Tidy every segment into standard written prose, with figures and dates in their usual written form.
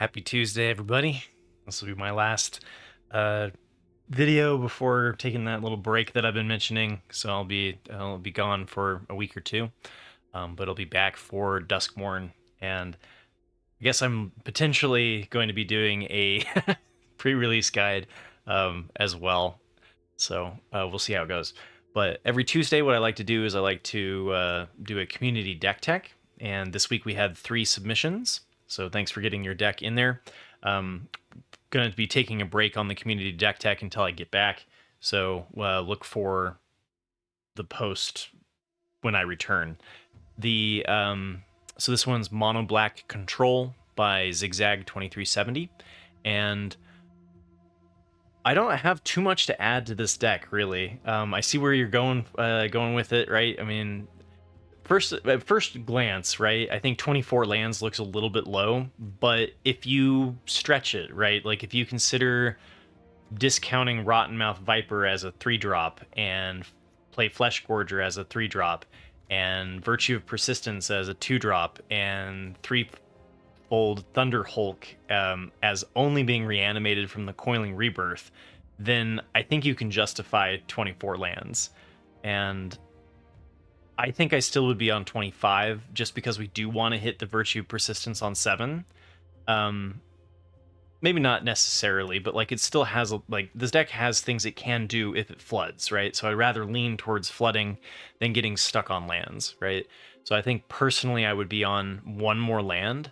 Happy Tuesday, everybody. This will be my last video before taking that little break that I've been mentioning. So I'll be gone for a week or two, but I'll be back for Duskmorn, and I guess I'm potentially going to be doing a pre-release guide as well. So we'll see how it goes. But every Tuesday, what I like to do is I like to do a community deck tech, and this week we had 3 submissions. So thanks for getting your deck in there. Going to be taking a break on the community deck tech until I get back. So look for the post when I return. The so this one's Mono Black Control by Zigzag 2370, and I don't have too much to add to this deck, really. I see where you're going with it, right? I mean, at first glance, right, I think 24 lands looks a little bit low, but if you stretch it, right, like if you consider discounting Rottenmouth Viper as a 3-drop and play Flesh Gorger as a 3-drop and Virtue of Persistence as a 2-drop and Threefold Thunder Hulk as only being reanimated from the Coiling Rebirth, then I think you can justify 24 lands. And I think I still would be on 25 just because we do want to hit the Virtue Persistence on 7. Maybe not necessarily, but like it still has this deck has things it can do if it floods, right? So I'd rather lean towards flooding than getting stuck on lands, right? So I think personally I would be on 1 more land.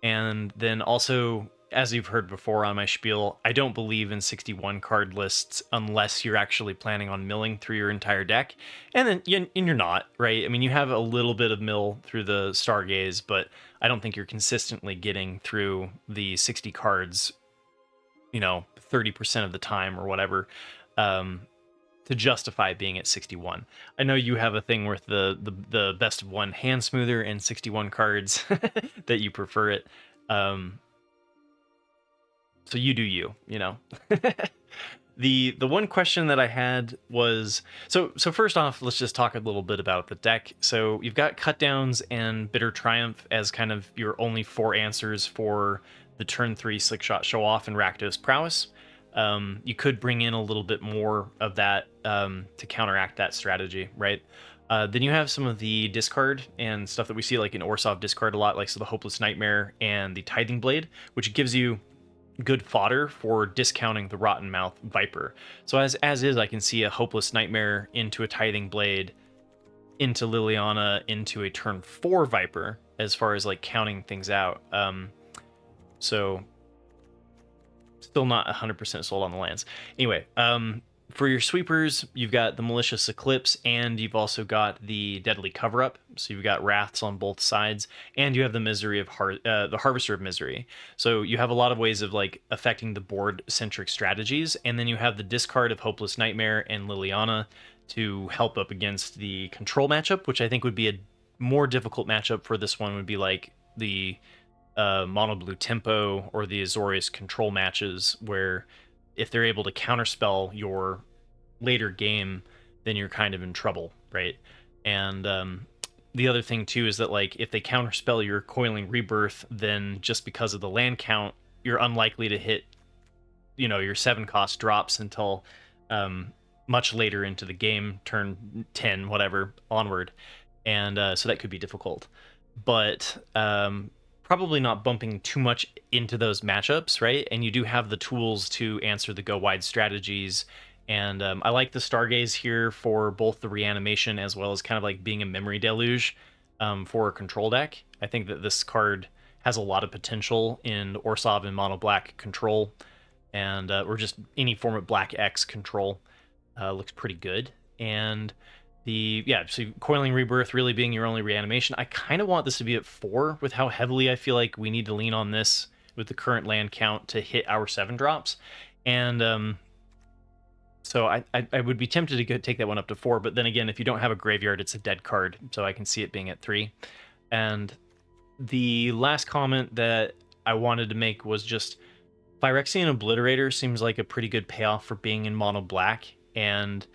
And then also, as you've heard before on my spiel, I don't believe in 61 card lists unless you're actually planning on milling through your entire deck. And then you're not, right? I mean, you have a little bit of mill through the Stargaze, but I don't think you're consistently getting through the 60 cards, 30% of the time or whatever, to justify being at 61. I know you have a thing with the best of 1 hand smoother and 61 cards that you prefer it. So you do you. The one question that I had was, so first off, let's just talk a little bit about the deck. So you've got Cut Downs and Bitter Triumph as kind of your only 4 answers for the turn 3 Slickshot Show Off and Rakdos Prowess. You could bring in a little bit more of that to counteract that strategy, right? Then you have some of the discard and stuff that we see like in Orzhov Discard a lot, like so the Hopeless Nightmare and the Tithing Blade, which gives you good fodder for discounting the Rottenmouth Viper. So as is, I can see a Hopeless Nightmare into a Tithing Blade, into Liliana, into a turn 4 Viper, as far as like counting things out. So still not 100% sold on the lands. Anyway, for your sweepers, you've got the Malicious Eclipse, and you've also got the Deadly Cover-Up. So you've got Wraths on both sides, and you have the Misery of the Harvester of Misery. So you have a lot of ways of like affecting the board-centric strategies, and then you have the discard of Hopeless Nightmare and Liliana to help up against the control matchup, which I think would be a more difficult matchup for this one. Would be like the Mono Blue Tempo or the Azorius control matches, where if they're able to counterspell your later game, then you're kind of in trouble, right? And the other thing too is that like if they counterspell your Coiling Rebirth, then just because of the land count, you're unlikely to hit your 7-cost drops until much later into the game, turn 10 whatever onward, and so that could be difficult. But probably not bumping too much into those matchups, right? And you do have the tools to answer the go wide strategies. And I like the Stargaze here for both the reanimation as well as kind of like being a memory deluge for a control deck. I think that this card has a lot of potential in Orzhov and Mono Black control, and or just any form of Black X control looks pretty good. And so Coiling Rebirth really being your only reanimation. I kind of want this to be at 4 with how heavily I feel like we need to lean on this with the current land count to hit our 7 drops. And so I would be tempted to take that one up to 4, but then again, if you don't have a graveyard, it's a dead card, so I can see it being at 3. And the last comment that I wanted to make was just Phyrexian Obliterator seems like a pretty good payoff for being in Mono Black, and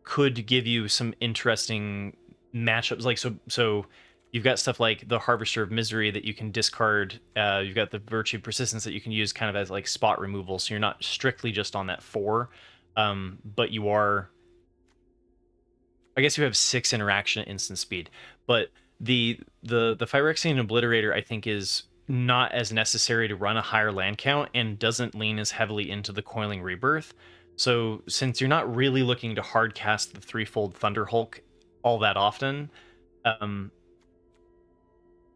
could give you some interesting matchups. Like so you've got stuff like the Harvester of Misery that you can discard. You've got the Virtue of Persistence that you can use kind of as like spot removal, so you're not strictly just on that 4, but you are. I guess you have 6 interaction at instant speed, but the Phyrexian Obliterator I think is not as necessary to run a higher land count and doesn't lean as heavily into the Coiling Rebirth. So since you're not really looking to hard cast the threefold Thunder Hulk all that often,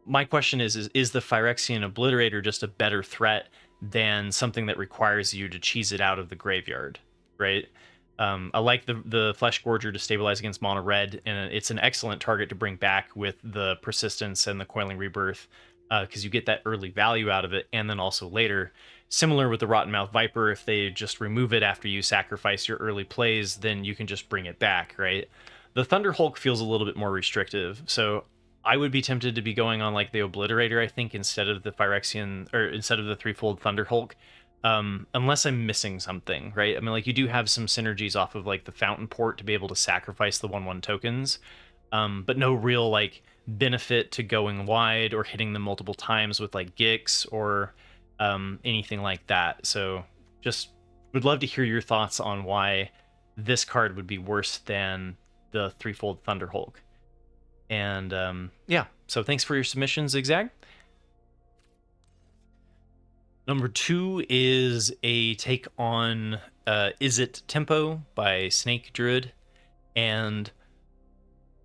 my question is the Phyrexian Obliterator just a better threat than something that requires you to cheese it out of the graveyard, right? I like the Flesh Gorger to stabilize against mono red, and it's an excellent target to bring back with the Persistence and the Coiling Rebirth, because you get that early value out of it, and then also later. Similar with the Rottenmouth Viper, if they just remove it after you sacrifice your early plays, then you can just bring it back, right? The Thunder Hulk feels a little bit more restrictive, so I would be tempted to be going on like the Obliterator, I think, instead of the Phyrexian, or instead of the threefold Thunder Hulk. Unless I'm missing something, right? I mean, like, you do have some synergies off of like the Fountain Port to be able to sacrifice the 1/1 tokens, but no real like benefit to going wide or hitting them multiple times with like Gix or anything like that. So just would love to hear your thoughts on why this card would be worse than the threefold Thunder Hulk. And yeah, so thanks for your submission, Zigzag. Number 2 is a take on Izzet Tempo by Snake Druid, and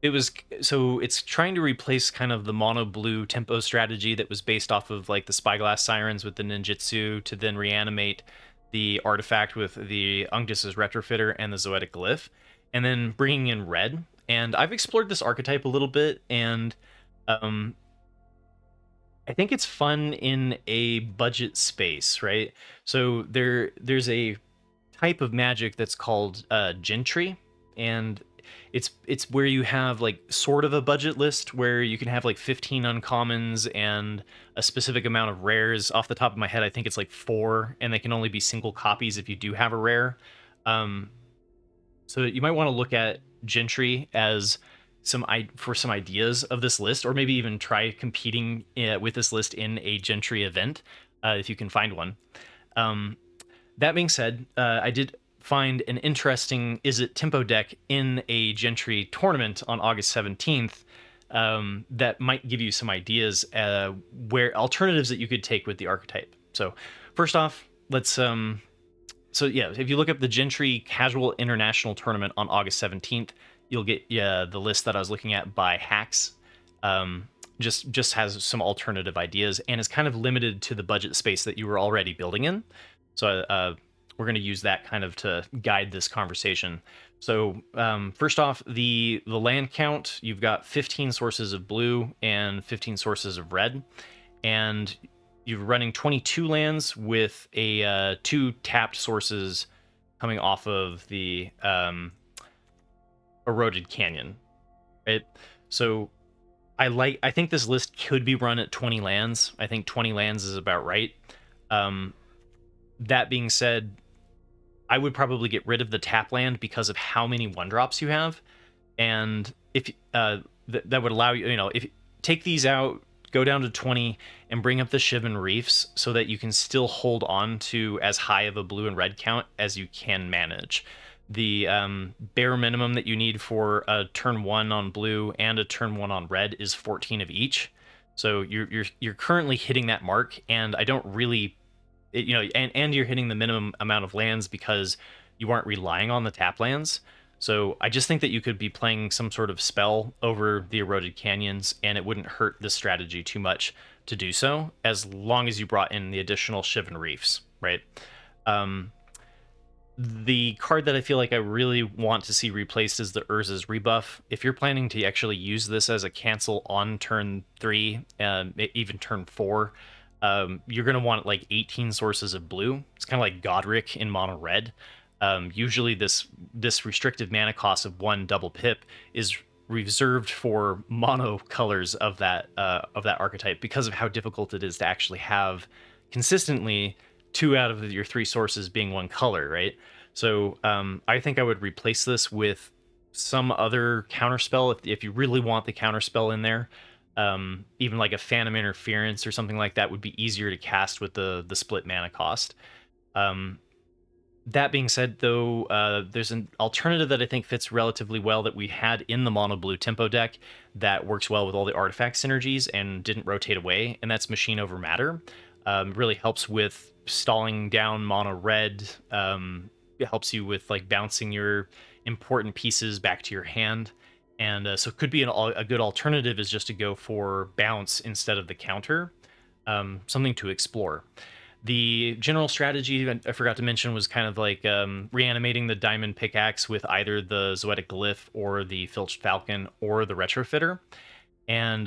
it's trying to replace kind of the mono blue tempo strategy that was based off of like the Spyglass Sirens with the ninjutsu to then reanimate the artifact with the Unctus's Retrofitter and the Zoetic Glyph, and then bringing in red. And I've explored this archetype a little bit, and I think it's fun in a budget space, right? So there's a type of magic that's called Gentry, and it's where you have like sort of a budget list where you can have like 15 uncommons and a specific amount of rares. Off the top of my head, I think it's like 4, and they can only be single copies if you do have a rare. So you might want to look at Gentry as some ideas of this list, or maybe even try competing with this list in a Gentry event if you can find one. That being said, I did find an interesting Izzet Tempo deck in a Gentry tournament on August 17th that might give you some ideas where alternatives that you could take with the archetype. So first off, let's so yeah, if you look up the Gentry Casual International Tournament on August 17th, you'll get the list that I was looking at by Hacks. Just has some alternative ideas and is kind of limited to the budget space that you were already building in. So we're going to use that kind of to guide this conversation. So first off, the land count, you've got 15 sources of blue and 15 sources of red, and you're running 22 lands with a 2 tapped sources coming off of the Eroded Canyon, right? So I think this list could be run at 20 lands. I think 20 lands is about right. That being said, I would probably get rid of the tap land because of how many 1-drops you have, and if that would allow you, if take these out, go down to 20 and bring up the Shivan Reefs so that you can still hold on to as high of a blue and red count as you can manage. The bare minimum that you need for a turn 1 on blue and a turn 1 on red is 14 of each. So you're currently hitting that mark, and I don't really, and you're hitting the minimum amount of lands because you aren't relying on the tap lands. So I just think that you could be playing some sort of spell over the Eroded Canyons, and it wouldn't hurt this strategy too much to do so, as long as you brought in the additional Shivan Reefs, right? The card that I feel like I really want to see replaced is the Urza's Rebuff. If you're planning to actually use this as a cancel on turn 3, even turn 4, you're going to want like 18 sources of blue. It's kind of like Godric in mono red. Usually this restrictive mana cost of 1 double pip is reserved for mono colors of that archetype because of how difficult it is to actually have consistently 2 out of your 3 sources being 1 color, right? So I think I would replace this with some other counterspell if you really want the counterspell in there. Even like a Phantom Interference or something like that would be easier to cast with the split mana cost. That being said, though, there's an alternative that I think fits relatively well that we had in the mono blue tempo deck that works well with all the artifact synergies and didn't rotate away, and that's Machine Over Matter. Really helps with stalling down mono red. It helps you with like bouncing your important pieces back to your hand. And so it could be a good alternative is just to go for bounce instead of the counter. Something to explore. The general strategy I forgot to mention was kind of like reanimating the Diamond Pickaxe with either the Zoetic Glyph or the Filched Falcon or the Retrofitter, and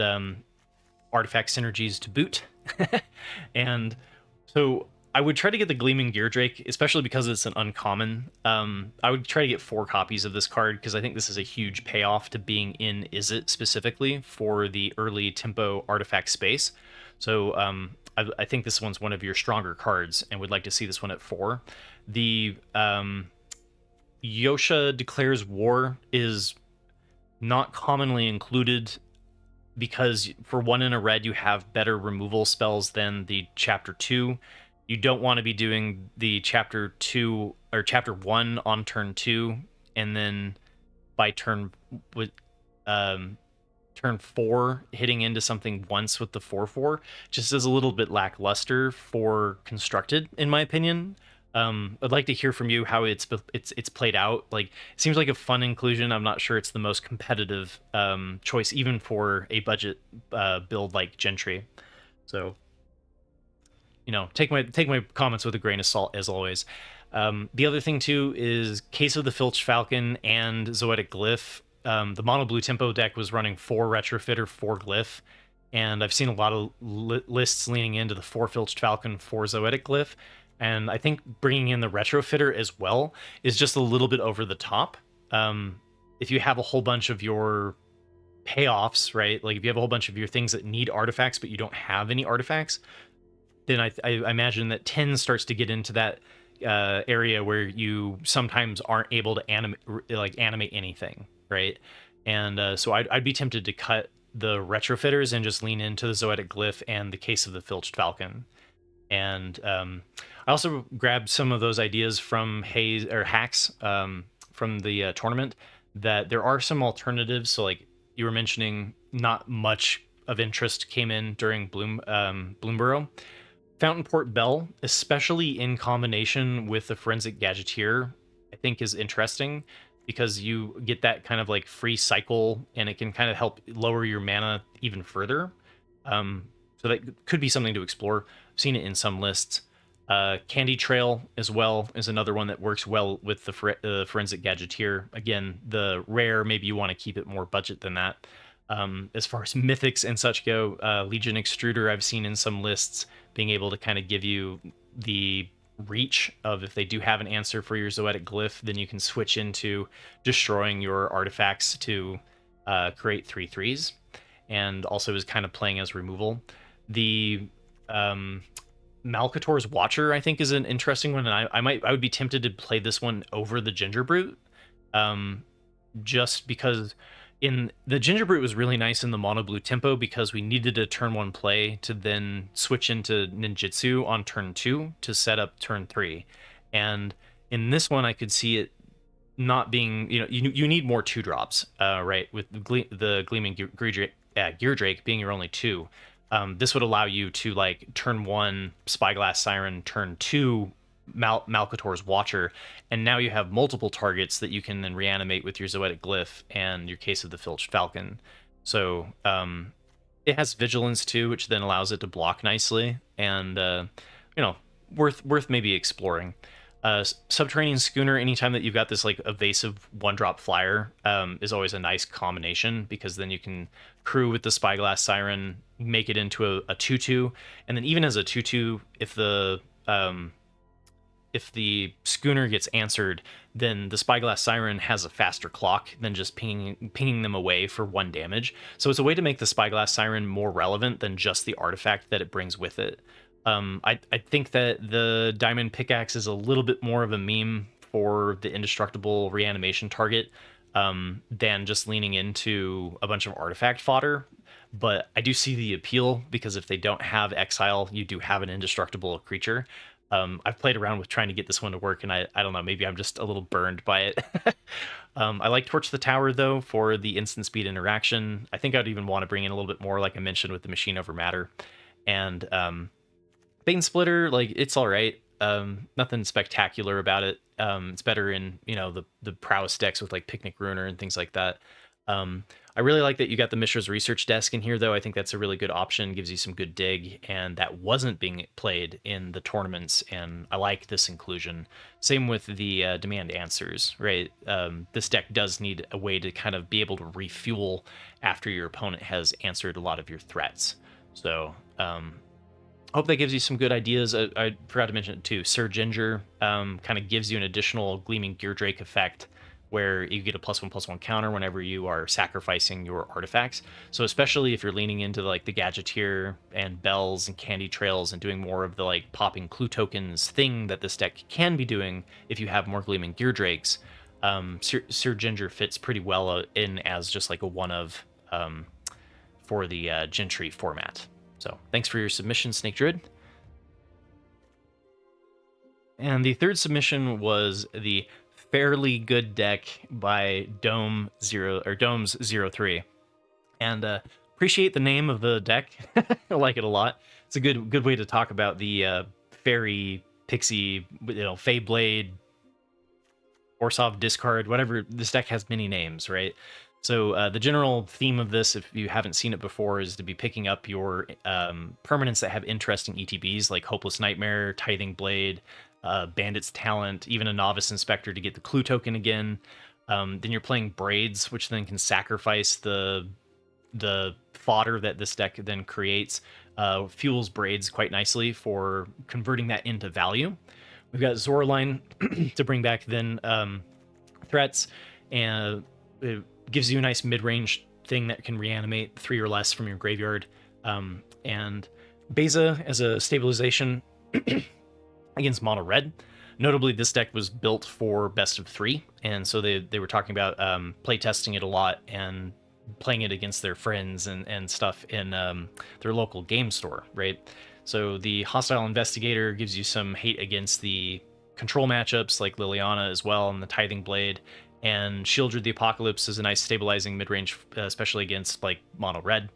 artifact synergies to boot. And so I would try to get the Gleaming Gear Drake, especially because it's an uncommon. I would try to get 4 copies of this card because I think this is a huge payoff to being in Izzet specifically for the early tempo artifact space. So I think this one's one of your stronger cards and would like to see this one at 4. The Yosha Declares War is not commonly included because for 1 in a red you have better removal spells than the Chapter 2. You don't want to be doing the Chapter 2 or Chapter 1 on turn 2 and then by turn 4 hitting into something once with the 4/4 just is a little bit lackluster for constructed, in my opinion. I'd like to hear from you how it's played out. Like, it seems like a fun inclusion. I'm not sure it's the most competitive choice, even for a budget build like Gentry. So, take my comments with a grain of salt as always. The other thing too is Case of the Filched Falcon and Zoetic Glyph. The mono blue tempo deck was running 4 Retrofitter, 4 Glyph, and I've seen a lot of lists leaning into the 4 Filched Falcon, 4 Zoetic Glyph, and I think bringing in the Retrofitter as well is just a little bit over the top. If you have a whole bunch of your payoffs, right, like if you have a whole bunch of your things that need artifacts but you don't have any artifacts, then I imagine that 10 starts to get into that area where you sometimes aren't able to animate anything. Right, and so I'd be tempted to cut the Retrofitters and just lean into the Zoetic Glyph and the Case of the Filched Falcon. And I also grabbed some of those ideas from Hacks from the tournament, that there are some alternatives. So like you were mentioning, not much of interest came in during Bloomburrow. Fountain Port Bell, especially in combination with the Forensic Gadgeteer, I think is interesting, because you get that kind of like free cycle and it can kind of help lower your mana even further. So that could be something to explore. I've seen it in some lists. Candy Trail as well is another one that works well with the Forensic Gadgeteer. Again, the rare, maybe you want to keep it more budget than that. As far as mythics and such go, Legion Extruder I've seen in some lists being able to kind of give you the reach of, if they do have an answer for your Zoetic Glyph, then you can switch into destroying your artifacts to create 3/3s, and also is kind of playing as removal. The Malcator's Watcher I think is an interesting one, and I would be tempted to play this one over the Ginger Brute, just because the Ginger Brute was really nice in the mono blue tempo because we needed a turn 1 play to then switch into Ninjutsu on turn 2 to set up turn 3. And in this one, I could see it not being, you need more 2-drops, right? With the Gleaming Gear Drake being your only 2. This would allow you to like turn 1 Spyglass Siren, turn 2 Malcator's Watcher, and now you have multiple targets that you can then reanimate with your Zoetic Glyph and your Case of the Filched Falcon. So it has Vigilance too, which then allows it to block nicely, and worth maybe exploring. Subterranean Schooner, anytime that you've got this like evasive 1-drop flyer, is always a nice combination, because then you can crew with the Spyglass Siren, make it into a 2/2, and then even as a 2/2, if the Schooner gets answered, then the Spyglass Siren has a faster clock than just pinging them away for 1 damage. So it's a way to make the Spyglass Siren more relevant than just the artifact that it brings with it. I think that the Diamond Pickaxe is a little bit more of a meme for the indestructible reanimation target than just leaning into a bunch of artifact fodder. but I do see the appeal because if they don't have exile, you do have an indestructible creature. I've played around with trying to get this one to work, and I don't know, maybe I'm just a little burned by it. I like Torch the Tower, though, for the instant speed interaction. I think I'd even want to bring in a little bit more, like I mentioned, with the Machine over Matter. And Bane Splitter, like, it's all right. Nothing spectacular about it. It's better in, the prowess decks with, like, Picnic Ruiner and things like that. I really like that you got the Mishra's Research Desk in here, though. I think that's a really good option, gives you some good dig, and that wasn't being played in the tournaments, and I like this inclusion. Same with the Demand Answers, right? This deck does need a way to kind of be able to refuel after your opponent has answered a lot of your threats. So, hope that gives you some good ideas. I forgot to mention it too. Sir Ginger kind of gives you an additional Gleaming Geardrake effect, where you get a +1/+1 counter whenever you are sacrificing your artifacts. So especially if you're leaning into like the Gadgeteer and Bells and Candy Trails and doing more of the like popping clue tokens thing that this deck can be doing if you have more Gleaming Geardrakes, Sir Ginger fits pretty well in as just like a one of for the Gentry format. So thanks for your submission, Snake Druid. And the third submission was the fairly good deck by Domes03. And appreciate the name of the deck. I like it a lot. It's a good way to talk about the fairy, pixie, Feyblade, Orzhov Discard, whatever. This deck has many names, right? So the general theme of this, if you haven't seen it before, is to be picking up your permanents that have interesting ETBs, like Hopeless Nightmare, Tithing Blade, Bandit's Talent, even a Novice Inspector to get the clue token again. Then you're playing Braids, which then can sacrifice the fodder that this deck then creates. Fuels Braids quite nicely for converting that into value. We've got Zoraline to bring back then threats, and it gives you a nice mid-range thing that can reanimate 3 or less from your graveyard. And Beza as a stabilization against mono red. Notably, this deck was built for best of 3, and so they were talking about play testing it a lot and playing it against their friends and stuff in their local game store, right? So the Hostile Investigator gives you some hate against the control matchups like Liliana as well, and the Tithing Blade, and Shieldred the Apocalypse is a nice stabilizing mid-range, especially against like mono red.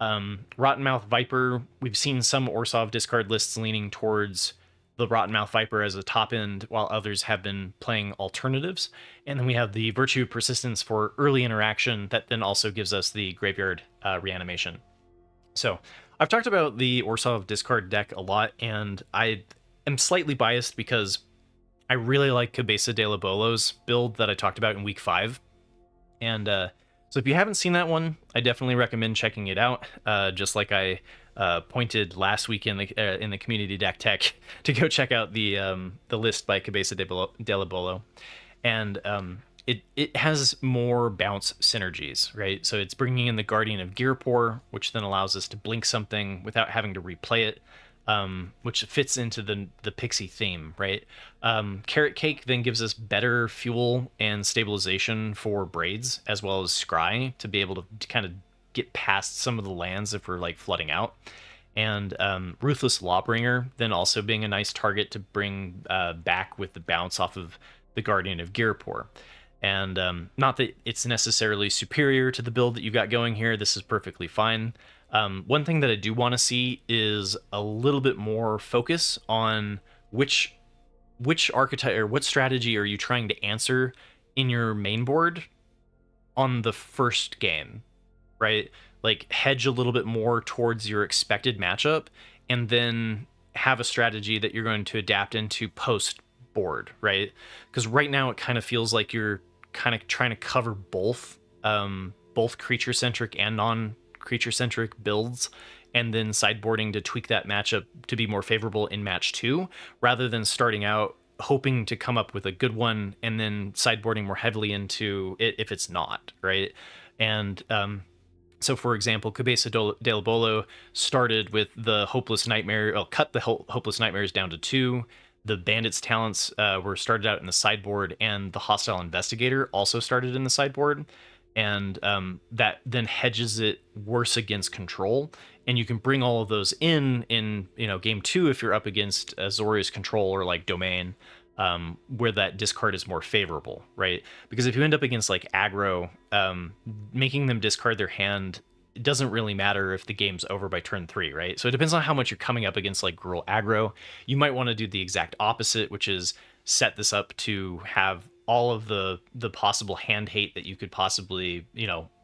Rottenmouth Viper, we've seen some Orzhov discard lists leaning towards the Rottenmouth Viper as a top end, while others have been playing alternatives. And then we have the Virtue of Persistence for early interaction that then also gives us the graveyard reanimation. So I've talked about the Orzhov discard deck a lot, and I am slightly biased because I really like Cabeza de la Bolo's build that I talked about in week 5. And so if you haven't seen that one, I definitely recommend checking it out. Just like I pointed last week in the community deck tech to go check out the list by Cabeza de la Bolo. And it has more bounce synergies, right? So it's bringing in the Guardian of Gearpore, which then allows us to blink something without having to replay it. Which fits into the Pixie theme, right? Carrot Cake then gives us better fuel and stabilization for Braids, as well as Scry, to be able to kind of get past some of the lands if we're like flooding out. And Ruthless Lawbringer then also being a nice target to bring back with the bounce off of the Guardian of Gearpore. And not that it's necessarily superior to the build that you've got going here. This is perfectly fine. One thing that I do want to see is a little bit more focus on which archetype or what strategy are you trying to answer in your main board on the first game, right? Like hedge a little bit more towards your expected matchup, and then have a strategy that you're going to adapt into post board, right? Because right now it kind of feels like you're kind of trying to cover both creature centric and non-creature centric builds, and then sideboarding to tweak that matchup to be more favorable in match 2, rather than starting out hoping to come up with a good one and then sideboarding more heavily into it if it's not, right? And so for example, Cabeza de la Bolo started with the Hopeless Nightmare, cut the Hopeless Nightmares down to 2. The Bandit's Talents were started out in the sideboard, and the Hostile Investigator also started in the sideboard. and that then hedges it worse against control. And you can bring all of those in game 2 if you're up against Azorius control or like domain, where that discard is more favorable, right? Because if you end up against like aggro, making them discard their hand, it doesn't really matter if the game's over by turn 3, right? So it depends on how much you're coming up against like Gruul aggro. You might want to do the exact opposite, which is set this up to have all of the possible hand hate that you could possibly,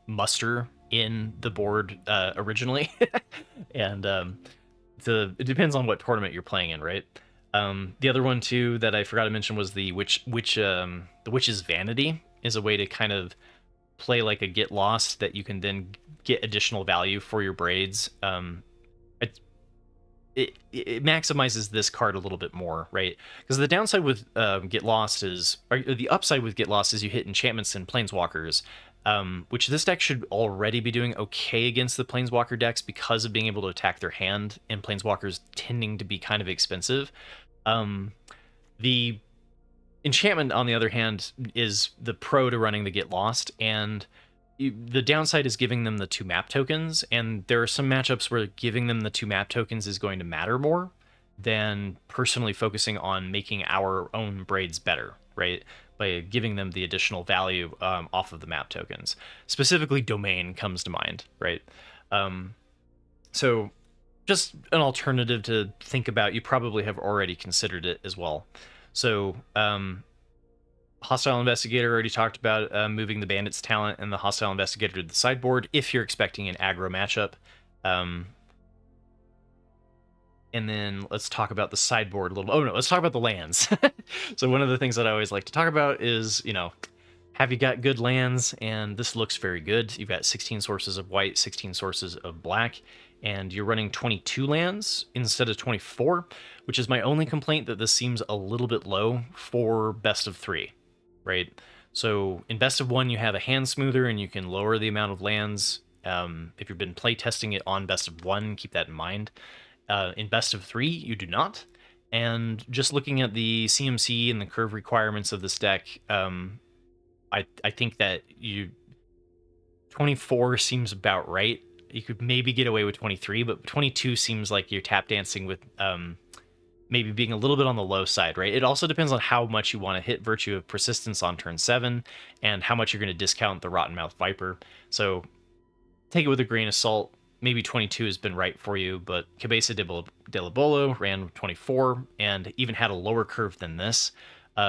muster in the board originally. And it depends on what tournament you're playing in, right? The other one too that I forgot to mention was the Witch's Vanity is a way to kind of play like a get lost that you can then get additional value for your braids. It maximizes this card a little bit more, right? Because the downside with Get Lost is, or the upside with Get Lost is you hit enchantments and planeswalkers, which this deck should already be doing okay against the planeswalker decks because of being able to attack their hand and planeswalkers tending to be kind of expensive. The enchantment, on the other hand, is the pro to running the Get Lost, and the downside is giving them the 2 map tokens, and there are some matchups where giving them the 2 map tokens is going to matter more than personally focusing on making our own braids better, right? By giving them the additional value off of the map tokens. Specifically, domain comes to mind, right? So just an alternative to think about. You probably have already considered it as well. So Hostile Investigator, already talked about moving the Bandit's talent and the Hostile Investigator to the sideboard if you're expecting an aggro matchup. And then let's talk about the sideboard a little. Oh no, let's talk about the lands. So one of the things that I always like to talk about is, have you got good lands? And this looks very good. You've got 16 sources of white, 16 sources of black, and you're running 22 lands instead of 24, which is my only complaint, that this seems a little bit low for best of 3. Right? So in best of 1, you have a hand smoother and you can lower the amount of lands. If you've been play testing it on best of 1, keep that in mind. In best of 3, you do not. And just looking at the CMC and the curve requirements of this deck, I think that 24 seems about right. You could maybe get away with 23, but 22 seems like you're tap dancing with maybe being a little bit on the low side, right? It also depends on how much you want to hit Virtue of Persistence on turn 7 and how much you're going to discount the Rottenmouth Viper. So take it with a grain of salt. Maybe 22 has been right for you, but Cabeza de la Bolo ran 24 and even had a lower curve than this.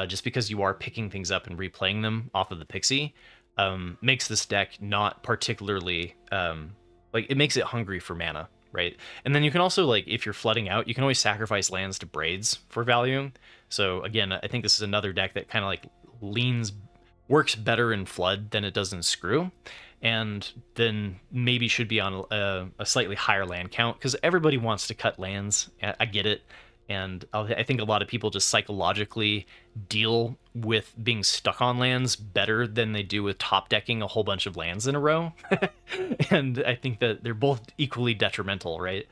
Just because you are picking things up and replaying them off of the Pixie makes this deck not particularly... it makes it hungry for mana. Right. And then you can also, if you're flooding out, you can always sacrifice lands to braids for value. So again, I think this is another deck that kind of works better in flood than it does in screw. And then maybe should be on a slightly higher land count because everybody wants to cut lands. I get it. And I think a lot of people just psychologically deal with being stuck on lands better than they do with top decking a whole bunch of lands in a row. And I think that they're both equally detrimental, right?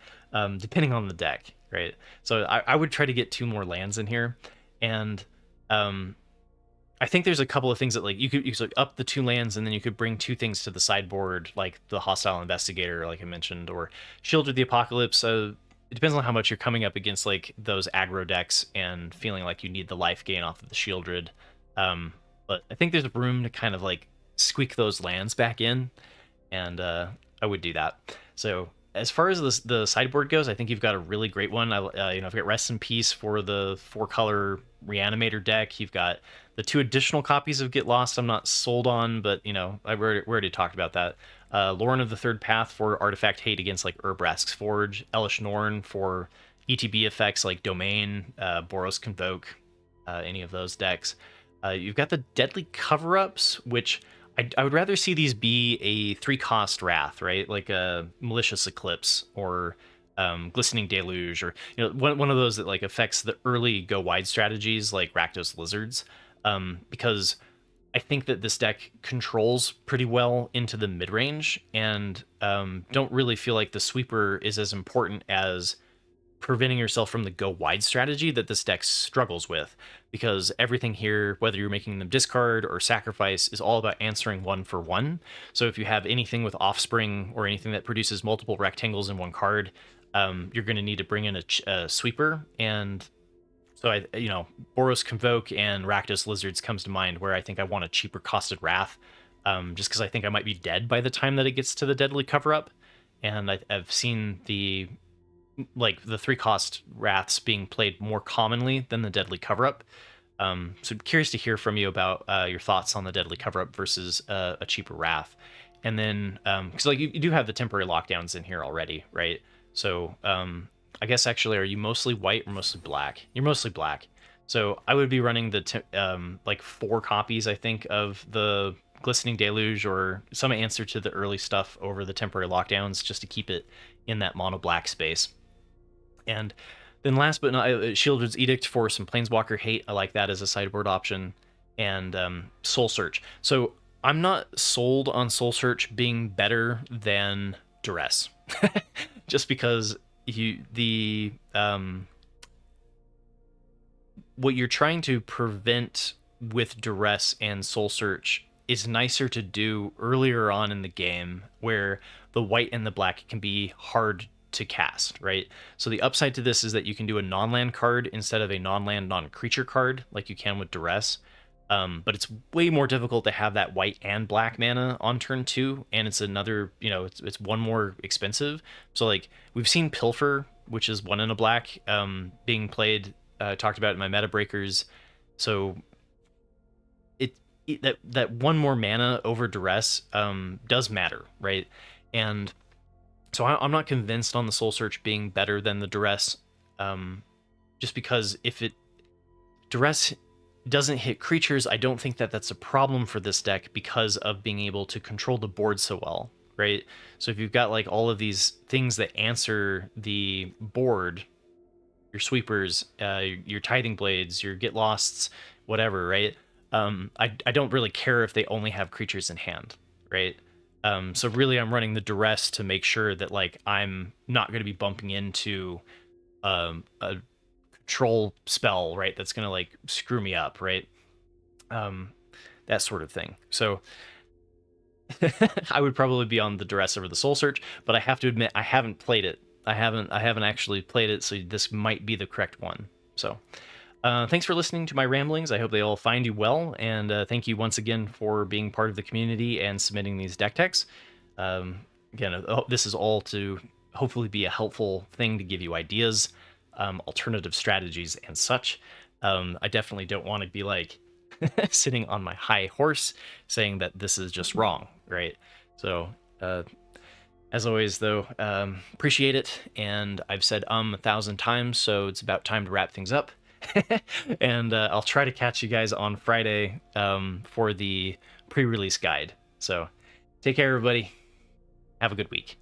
Depending on the deck, right? So I would try to get 2 more lands in here. And I think there's a couple of things that you could up the 2 lands and then you could bring 2 things to the sideboard, like the Hostile Investigator, like I mentioned, or Shield of the Apocalypse. It depends on how much you're coming up against those aggro decks and feeling like you need the life gain off of the Shieldred. But I think there's room to kind of squeak those lands back in, and I would do that. So as far as the sideboard goes, I think you've got a really great one. I've got Rest in Peace for the 4-color Reanimator deck. You've got the 2 additional copies of Get Lost I'm not sold on, but we already talked about that. Lorn of the Third Path for artifact hate against Urbrask's Forge, Elish Norn for ETB effects like Domain, Boros Convoke, any of those decks. You've got the Deadly Cover-Ups, which I would rather see these be a 3-cost Wrath, right? Like a Malicious Eclipse or Glistening Deluge, or one of those that affects the early go wide strategies like Rakdos Lizards, because I think that this deck controls pretty well into the mid-range, and don't really feel like the sweeper is as important as preventing yourself from the go wide strategy that this deck struggles with, because everything here, whether you're making them discard or sacrifice, is all about answering one for one. So if you have anything with offspring or anything that produces multiple rectangles in one card, you're going to need to bring in a sweeper. And so Boros Convoke and Rakdos Lizards comes to mind, where I think I want a cheaper costed Wrath, just because I think I might be dead by the time that it gets to the Deadly Cover-Up. And I've seen the 3-cost Wraths being played more commonly than the Deadly Cover-Up. So I'm curious to hear from you about your thoughts on the Deadly Cover-Up versus a cheaper Wrath. And then, because you do have the temporary lockdowns in here already, right? So I guess actually, are you mostly white or mostly black? You're mostly black. So I would be running the 4 copies, I think, of the Glistening Deluge or some answer to the early stuff over the temporary lockdowns, just to keep it in that mono black space. And then last but not Shieldred's Edict for some Planeswalker hate. I like that as a sideboard option. And Soul Search. So I'm not sold on Soul Search being better than Duress. Just because what you're trying to prevent with Duress and Soul Search is nicer to do earlier on in the game, where the white and the black can be hard to cast, right? So the upside to this is that you can do a non-land card instead of a non-land, non-creature card like you can with Duress. But it's way more difficult to have that white and black mana on turn 2, and it's another, it's one more expensive. So we've seen Pilfer, which is 1 and a black, being played, talked about in my meta breakers. So that one more mana over Duress does matter, right? And so I'm not convinced on the Soul Search being better than the Duress, just because if Duress doesn't hit creatures, I don't think that that's a problem for this deck because of being able to control the board so well, right? So if you've got all of these things that answer the board, your sweepers, your Tithing Blades, your Get Losts, whatever, right? I don't really care if they only have creatures in hand, right? So really I'm running the Duress to make sure that I'm not going to be bumping into a control spell, right, that's gonna screw me up, right? That sort of thing. So I would probably be on the Duress over the Soul Search, but I have to admit I haven't played it. I haven't actually played it, so this might be the correct one. So thanks for listening to my ramblings. I hope they all find you well, and thank you once again for being part of the community and submitting these deck techs. Again, this is all to hopefully be a helpful thing to give you ideas, alternative strategies and such. I definitely don't want to be sitting on my high horse saying that this is just wrong, right? So as always, though, appreciate it, and I've said 1,000 times, so it's about time to wrap things up. And I'll try to catch you guys on Friday for the pre-release guide. So take care, everybody. Have a good week.